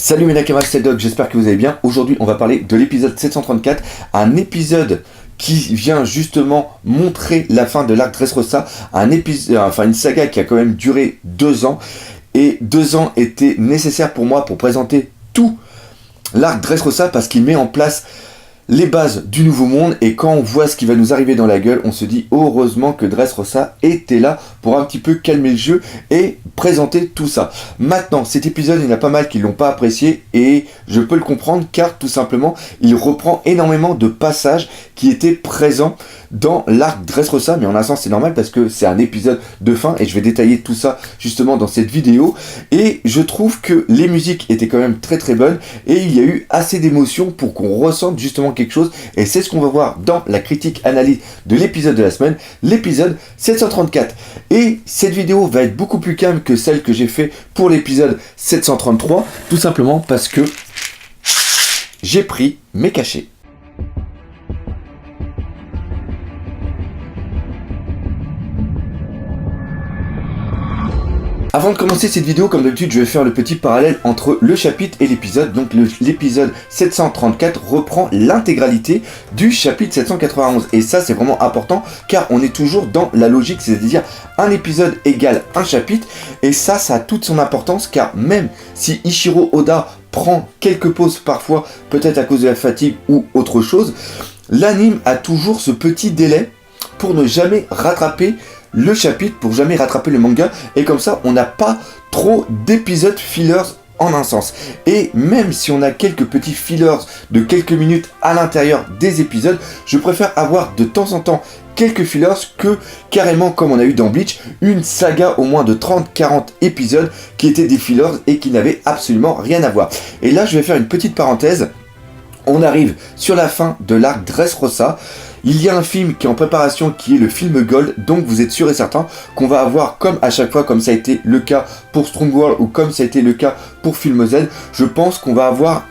Salut mes Nakamas, c'est Doc, j'espère que vous allez bien. Aujourd'hui on va parler de l'épisode 734, un épisode qui vient justement montrer la fin de l'arc Dressrosa, une saga qui a quand même duré 2 ans, et 2 ans étaient nécessaires pour moi pour présenter tout l'arc Dressrosa parce qu'il met en place les bases du nouveau monde, et quand on voit ce qui va nous arriver dans la gueule, on se dit heureusement que Dressrosa était là pour un petit peu calmer le jeu et présenter tout ça. Maintenant, cet épisode, il y en a pas mal qui l'ont pas apprécié, et je peux le comprendre car tout simplement, il reprend énormément de passages qui étaient présents dans l'arc Dressrosa, mais en un sens c'est normal parce que c'est un épisode de fin et je vais détailler tout ça justement dans cette vidéo. Et je trouve que les musiques étaient quand même très très bonnes et il y a eu assez d'émotions pour qu'on ressente justement quelque chose, et c'est ce qu'on va voir dans la critique analyse de l'épisode de la semaine, l'épisode 734. Et cette vidéo va être beaucoup plus calme que celle que j'ai fait pour l'épisode 733, tout simplement parce que j'ai pris mes cachets. Avant de commencer cette vidéo, comme d'habitude, je vais faire le petit parallèle entre le chapitre et l'épisode. Donc l'épisode 734 reprend l'intégralité du chapitre 791. Et ça, c'est vraiment important car on est toujours dans la logique, c'est-à-dire un épisode égale un chapitre. Et ça a toute son importance car même si Ichiro Oda prend quelques pauses parfois, peut-être à cause de la fatigue ou autre chose, l'anime a toujours ce petit délai pour ne jamais rattraper le chapitre, pour jamais rattraper le manga, et comme ça on n'a pas trop d'épisodes fillers en un sens. Et même si on a quelques petits fillers de quelques minutes à l'intérieur des épisodes, je préfère avoir de temps en temps quelques fillers que carrément, comme on a eu dans Bleach, une saga au moins de 30-40 épisodes qui étaient des fillers et qui n'avaient absolument rien à voir. Et là je vais faire une petite parenthèse. On arrive sur la fin de l'arc Dressrosa. Il y a un film qui est en préparation, qui est le film Gold, donc vous êtes sûr et certain qu'on va avoir, comme à chaque fois, comme ça a été le cas pour Strong World ou comme ça a été le cas pour Film Z, je pense qu'on va avoir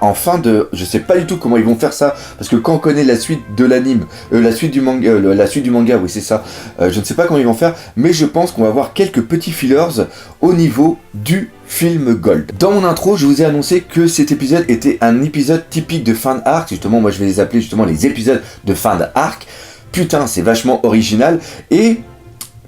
en fin de... Je sais pas du tout comment ils vont faire ça, parce que quand on connaît la suite de l'anime, la suite du manga, oui c'est ça, je ne sais pas comment ils vont faire, mais je pense qu'on va avoir quelques petits fillers au niveau du film Gold. Dans mon intro, je vous ai annoncé que cet épisode était un épisode typique de fin d'arc. Justement, moi je vais les appeler justement les épisodes de fin d'arc. Putain, c'est vachement original. Et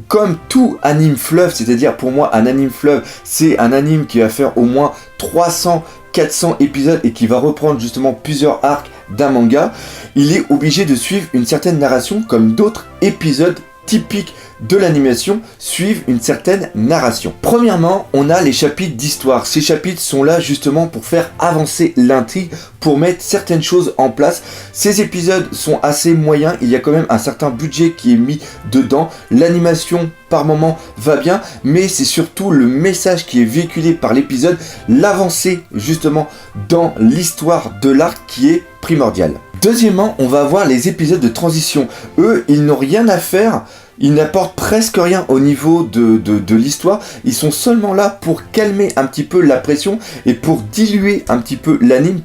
comme tout anime fleuve, c'est-à-dire pour moi un anime fleuve, c'est un anime qui va faire au moins 300-400 épisodes et qui va reprendre justement plusieurs arcs d'un manga, il est obligé de suivre une certaine narration, comme d'autres épisodes typiques de l'animation suivent une certaine narration. Premièrement, on a les chapitres d'histoire. Ces chapitres sont là justement pour faire avancer l'intrigue, pour mettre certaines choses en place. Ces épisodes sont assez moyens, il y a quand même un certain budget qui est mis dedans. L'animation par moment va bien, mais c'est surtout le message qui est véhiculé par l'épisode, l'avancée justement dans l'histoire de l'arc qui est primordial. Deuxièmement, on va avoir les épisodes de transition. Eux, ils n'ont rien à faire. Ils n'apportent presque rien au niveau de l'histoire. Ils sont seulement là pour calmer un petit peu la pression et pour diluer un petit peu l'anime.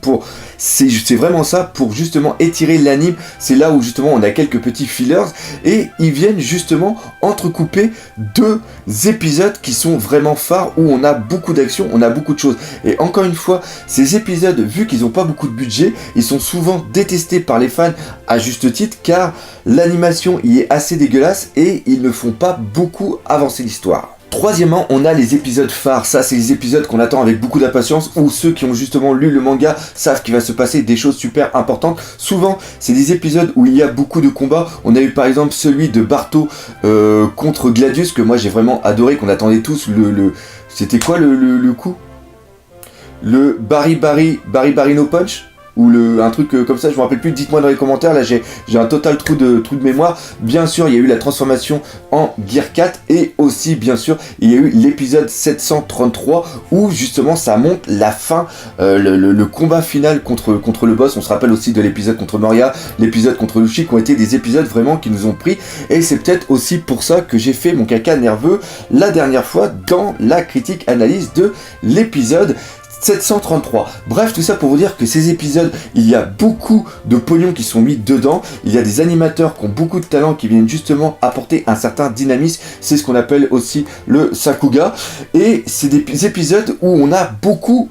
C'est vraiment ça, pour justement étirer l'anime. C'est là où justement on a quelques petits fillers et ils viennent justement entrecouper 2 épisodes qui sont vraiment phares, où on a beaucoup d'action, on a beaucoup de choses. Et encore une fois, ces épisodes, vu qu'ils n'ont pas beaucoup de budget, ils sont souvent détestés par les fans à juste titre car l'animation y est assez dégueulasse et ils ne font pas beaucoup avancer l'histoire. Troisièmement, on a les épisodes phares. Ça, c'est les épisodes qu'on attend avec beaucoup d'impatience, où ceux qui ont justement lu le manga savent qu'il va se passer des choses super importantes. Souvent, c'est des épisodes où il y a beaucoup de combats. On a eu par exemple celui de Barto contre Gladius, que moi j'ai vraiment adoré, qu'on attendait tous. C'était quoi le coup? Le Bari no Punch, ou un truc comme ça, je me rappelle plus, dites-moi dans les commentaires, là j'ai un total trou de mémoire. Bien sûr, il y a eu la transformation en Gear 4, et aussi bien sûr, il y a eu l'épisode 733, où justement ça montre la fin, le combat final contre le boss. On se rappelle aussi de l'épisode contre Moria, l'épisode contre Luffy, qui ont été des épisodes vraiment qui nous ont pris, et c'est peut-être aussi pour ça que j'ai fait mon caca nerveux la dernière fois dans la critique analyse de l'épisode 733. Bref, tout ça pour vous dire que ces épisodes, il y a beaucoup de pognon qui sont mis dedans. Il y a des animateurs qui ont beaucoup de talent qui viennent justement apporter un certain dynamisme. C'est ce qu'on appelle aussi le sakuga. Et c'est des épisodes où on a beaucoup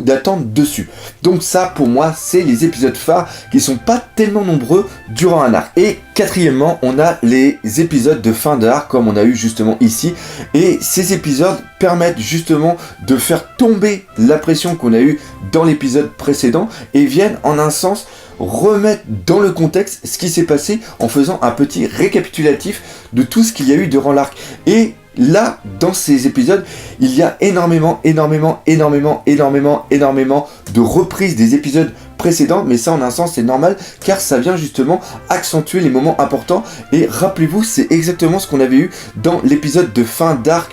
d'attentes dessus. Donc ça, pour moi, c'est les épisodes phares qui sont pas tellement nombreux durant un arc. Et quatrièmement, on a les épisodes de fin d'arc comme on a eu justement ici. Et ces épisodes permettent justement de faire tomber la pression qu'on a eue dans l'épisode précédent et viennent en un sens remettre dans le contexte ce qui s'est passé en faisant un petit récapitulatif de tout ce qu'il y a eu durant l'arc. Et là, dans ces épisodes, il y a énormément de reprises des épisodes précédents, mais ça en un sens c'est normal car ça vient justement accentuer les moments importants. Et rappelez-vous, c'est exactement ce qu'on avait eu dans l'épisode de fin d'arc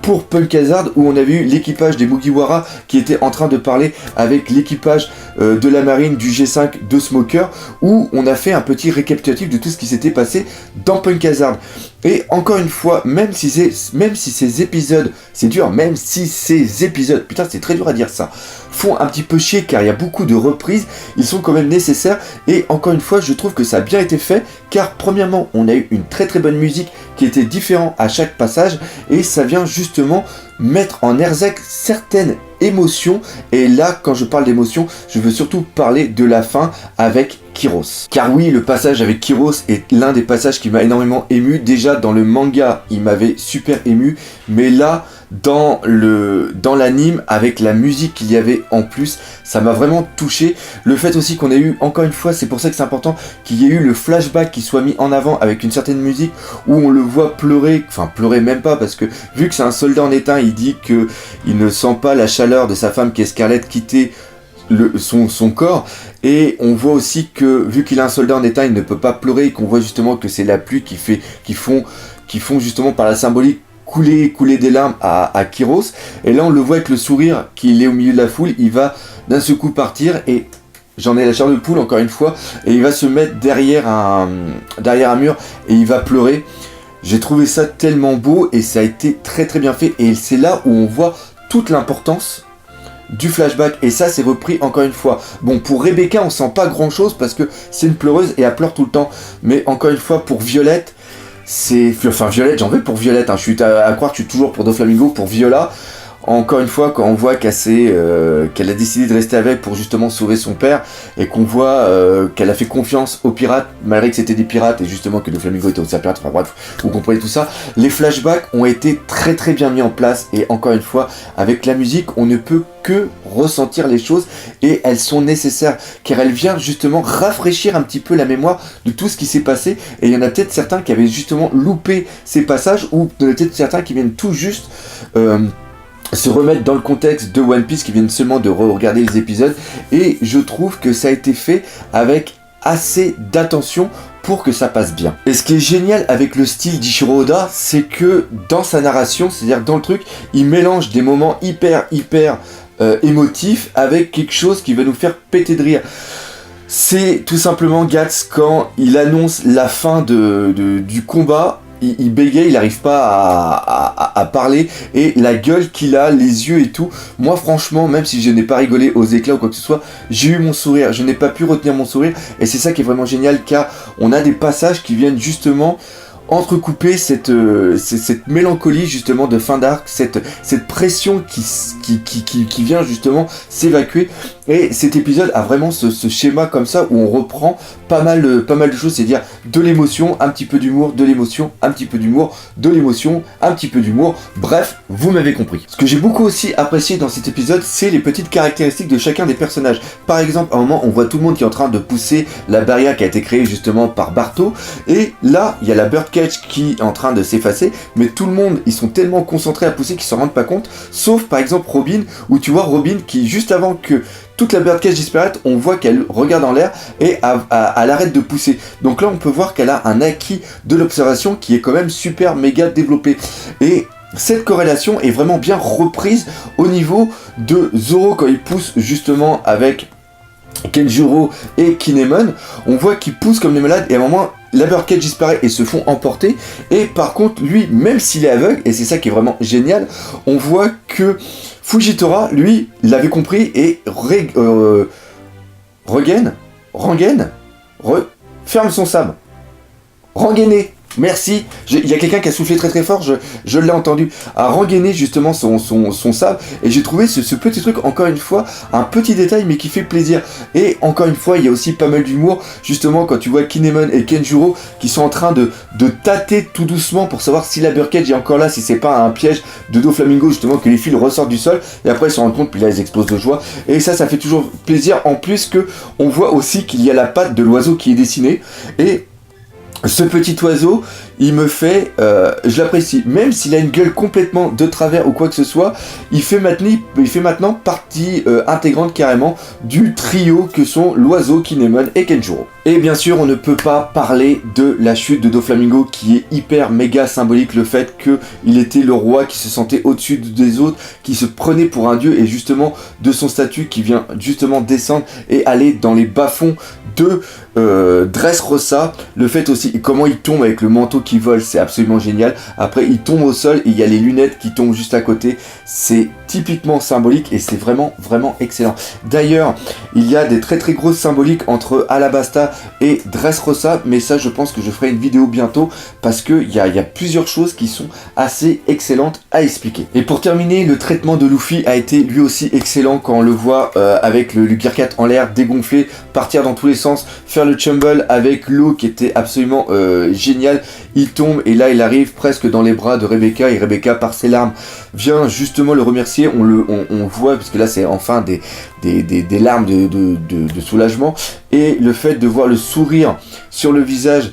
pour Punk Hazard, où on avait eu l'équipage des Mugiwara qui était en train de parler avec l'équipage de la marine du G5 de Smoker, où on a fait un petit récapitulatif de tout ce qui s'était passé dans Punk Hazard. Et encore une fois, même si ces épisodes, c'est dur, même si ces épisodes, putain c'est très dur à dire ça, font un petit peu chier car il y a beaucoup de reprises, ils sont quand même nécessaires. Et encore une fois, je trouve que ça a bien été fait car premièrement, on a eu une très bonne musique qui était différente à chaque passage et ça vient justement mettre en exergue certaines émotions. Et là, quand je parle d'émotions, je veux surtout parler de la fin avec Kyros. Car oui, le passage avec Kyros est l'un des passages qui m'a énormément ému. Déjà dans le manga, il m'avait super ému, mais là, dans l'anime, avec la musique qu'il y avait en plus, ça m'a vraiment touché. Le fait aussi qu'on ait eu, encore une fois, c'est pour ça que c'est important qu'il y ait eu le flashback qui soit mis en avant avec une certaine musique où on le voit pleurer, enfin pleurer même pas, parce que vu que c'est un soldat en étain, il dit que il ne sent pas la chaleur de sa femme qui est Scarlett quitter son corps. Et on voit aussi que vu qu'il est un soldat en étain, il ne peut pas pleurer, et qu'on voit justement que c'est la pluie qui font justement par la symbolique couler des larmes à Kyros. Et là on le voit avec le sourire qu'il est au milieu de la foule, il va d'un seul coup partir et j'en ai la chair de poule encore une fois, et il va se mettre derrière un mur et il va pleurer. J'ai trouvé ça tellement beau et ça a été très bien fait, et c'est là où on voit toute l'importance du flashback. Et ça c'est repris encore une fois. Bon, pour Rebecca on sent pas grand chose parce que c'est une pleureuse et elle pleure tout le temps, mais encore une fois pour Violette, Violette, j'en veux pour Violette, hein. Je suis à croire que je suis toujours pour Doflamingo, pour Viola. Encore une fois, quand on voit qu'elle a décidé de rester avec pour justement sauver son père, et qu'on voit qu'elle a fait confiance aux pirates, malgré que c'était des pirates, et justement que Doflamingo était aussi un pirate, enfin bref, vous comprenez tout ça. Les flashbacks ont été très bien mis en place, et encore une fois, avec la musique, on ne peut que ressentir les choses, et elles sont nécessaires, car elles viennent justement rafraîchir un petit peu la mémoire de tout ce qui s'est passé, et il y en a peut-être certains qui avaient justement loupé ces passages, ou peut-être certains qui viennent tout juste se remettre dans le contexte de One Piece, qui viennent seulement de regarder les épisodes, et je trouve que ça a été fait avec assez d'attention pour que ça passe bien. Et ce qui est génial avec le style d'Ichiro Oda, c'est que dans sa narration, c'est-à-dire dans le truc, il mélange des moments hyper émotifs avec quelque chose qui va nous faire péter de rire. C'est tout simplement Guts quand il annonce la fin du combat. Il bégaye, il n'arrive pas à parler, et la gueule qu'il a, les yeux et tout, moi franchement, même si je n'ai pas rigolé aux éclats ou quoi que ce soit, j'ai eu mon sourire, je n'ai pas pu retenir mon sourire, et c'est ça qui est vraiment génial, car on a des passages qui viennent justement entrecouper cette mélancolie justement de fin d'arc, cette pression qui vient justement s'évacuer. Et cet épisode a vraiment ce schéma comme ça où on reprend pas mal de choses, c'est-à-dire de l'émotion, un petit peu d'humour, de l'émotion, un petit peu d'humour, de l'émotion, un petit peu d'humour, bref, vous m'avez compris. Ce que j'ai beaucoup aussi apprécié dans cet épisode, c'est les petites caractéristiques de chacun des personnages. Par exemple, à un moment, on voit tout le monde qui est en train de pousser la barrière qui a été créée justement par Barto, et là, il y a la Birdcage qui est en train de s'effacer, mais tout le monde, ils sont tellement concentrés à pousser qu'ils s'en rendent pas compte, sauf par exemple Robin, où tu vois Robin qui, juste avant que toute la Birdcage disparaisse, on voit qu'elle regarde en l'air et elle arrête de pousser. Donc là, on peut voir qu'elle a un acquis de l'observation qui est quand même super méga développé. Et cette corrélation est vraiment bien reprise au niveau de Zoro quand il pousse justement avec Kenjuro et Kinemon. On voit qu'il pousse comme des malades, et à un moment, la Birdcage disparaît et se font emporter. Et par contre, lui, même s'il est aveugle, et c'est ça qui est vraiment génial, on voit que Fujitora, lui, l'avait compris et ferme son sabre. Rengainé, merci. Il y a quelqu'un qui a soufflé très très fort, je l'ai entendu, a rengainé justement son sabre, et j'ai trouvé ce petit truc, encore une fois, un petit détail mais qui fait plaisir. Et encore une fois, il y a aussi pas mal d'humour, justement quand tu vois Kinemon et Kenjuro qui sont en train de tâter tout doucement pour savoir si la Birdcage est encore là, si c'est pas un piège de Doflamingo, justement, que les fils ressortent du sol, et après ils se rendent compte, puis là ils explosent de joie, et ça fait toujours plaisir, en plus que on voit aussi qu'il y a la patte de l'oiseau qui est dessinée, et ce petit oiseau, il me fait, je l'apprécie, même s'il a une gueule complètement de travers ou quoi que ce soit, il fait maintenant partie intégrante carrément du trio que sont l'oiseau, Kinemon et Kenjuro. Et bien sûr, on ne peut pas parler de la chute de Doflamingo qui est hyper méga symbolique, le fait qu'il était le roi qui se sentait au-dessus des autres, qui se prenait pour un dieu, et justement de son statut qui vient justement descendre et aller dans les bas-fonds de Dressrosa, le fait aussi, comment il tombe avec le manteau qui vole, c'est absolument génial. Après il tombe au sol et il y a les lunettes qui tombent juste à côté, c'est typiquement symbolique et c'est vraiment excellent. D'ailleurs, il y a des très grosses symboliques entre Alabasta et Dressrosa, mais ça je pense que je ferai une vidéo bientôt parce qu'il y a plusieurs choses qui sont assez excellentes à expliquer. Et pour terminer, le traitement de Luffy a été lui aussi excellent quand on le voit avec le Gear 4 en l'air, dégonflé, partir dans tous les sens, faire le Chumble avec l'eau qui était absolument génial. Il tombe et là il arrive presque dans les bras de Rebecca, et Rebecca par ses larmes vient justement le remercier. On voit, puisque là c'est enfin des larmes de soulagement, et le fait de voir le sourire sur le visage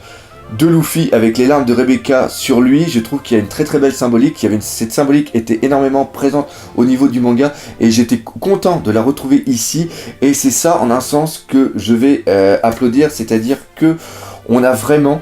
de Luffy avec les larmes de Rebecca sur lui, je trouve qu'il y a une très belle symbolique. Cette symbolique était énormément présente au niveau du manga et j'étais content de la retrouver ici, et c'est ça en un sens que je vais applaudir, c'est-à-dire que on a vraiment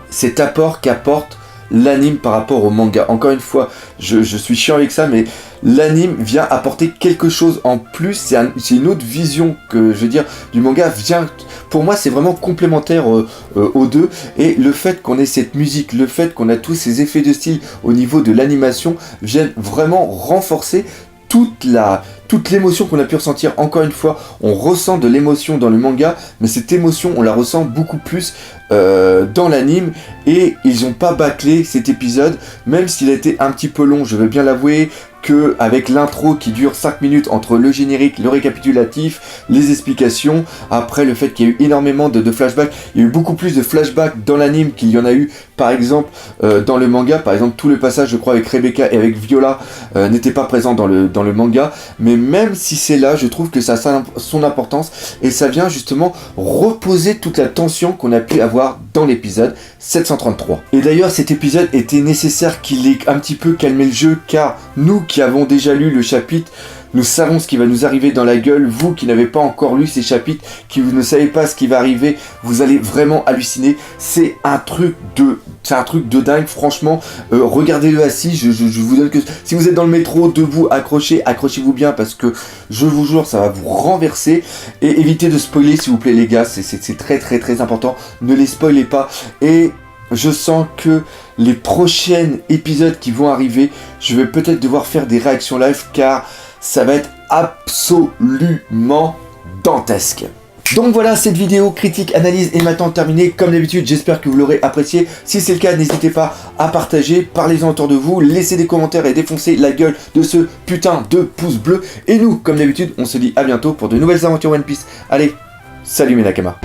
cet apport qu'apporte l'anime par rapport au manga. Encore une fois, je suis chiant avec ça, mais l'anime vient apporter quelque chose en plus, c'est une autre vision que, je veux dire, du manga vient, pour moi c'est vraiment complémentaire aux deux, et le fait qu'on ait cette musique, le fait qu'on a tous ces effets de style au niveau de l'animation, viennent vraiment renforcer toute l'émotion qu'on a pu ressentir. Encore une fois, on ressent de l'émotion dans le manga, mais cette émotion, on la ressent beaucoup plus dans l'anime, et ils n'ont pas bâclé cet épisode, même s'il a été un petit peu long, je veux bien l'avouer, que avec l'intro qui dure 5 minutes entre le générique, le récapitulatif, les explications, après le fait qu'il y a eu énormément de flashbacks, il y a eu beaucoup plus de flashbacks dans l'anime qu'il y en a eu par exemple dans le manga. Par exemple, tout le passage je crois avec Rebecca et avec Viola n'était pas présent dans le manga, mais même si c'est là, je trouve que ça a son importance, et ça vient justement reposer toute la tension qu'on a pu avoir dans l'épisode 733. Et d'ailleurs cet épisode était nécessaire qu'il ait un petit peu calmé le jeu, car nous qui avons déjà lu le chapitre, nous savons ce qui va nous arriver dans la gueule. Vous qui n'avez pas encore lu ces chapitres, qui vous ne savez pas ce qui va arriver, vous allez vraiment halluciner. C'est un truc de dingue, franchement. Regardez-le assis, je vous donne que... Si vous êtes dans le métro, debout, accrochez-vous bien, parce que je vous jure, ça va vous renverser. Et évitez de spoiler, s'il vous plaît, les gars, c'est très important. Ne les spoilez pas. Et je sens que les prochains épisodes qui vont arriver, je vais peut-être devoir faire des réactions live, car ça va être absolument dantesque. Donc voilà, cette vidéo critique, analyse est maintenant terminée. Comme d'habitude, j'espère que vous l'aurez apprécié. Si c'est le cas, n'hésitez pas à partager, parlez-en autour de vous, laissez des commentaires et défoncez la gueule de ce putain de pouce bleu. Et nous, comme d'habitude, on se dit à bientôt pour de nouvelles aventures One Piece. Allez, salut mes Nakamas.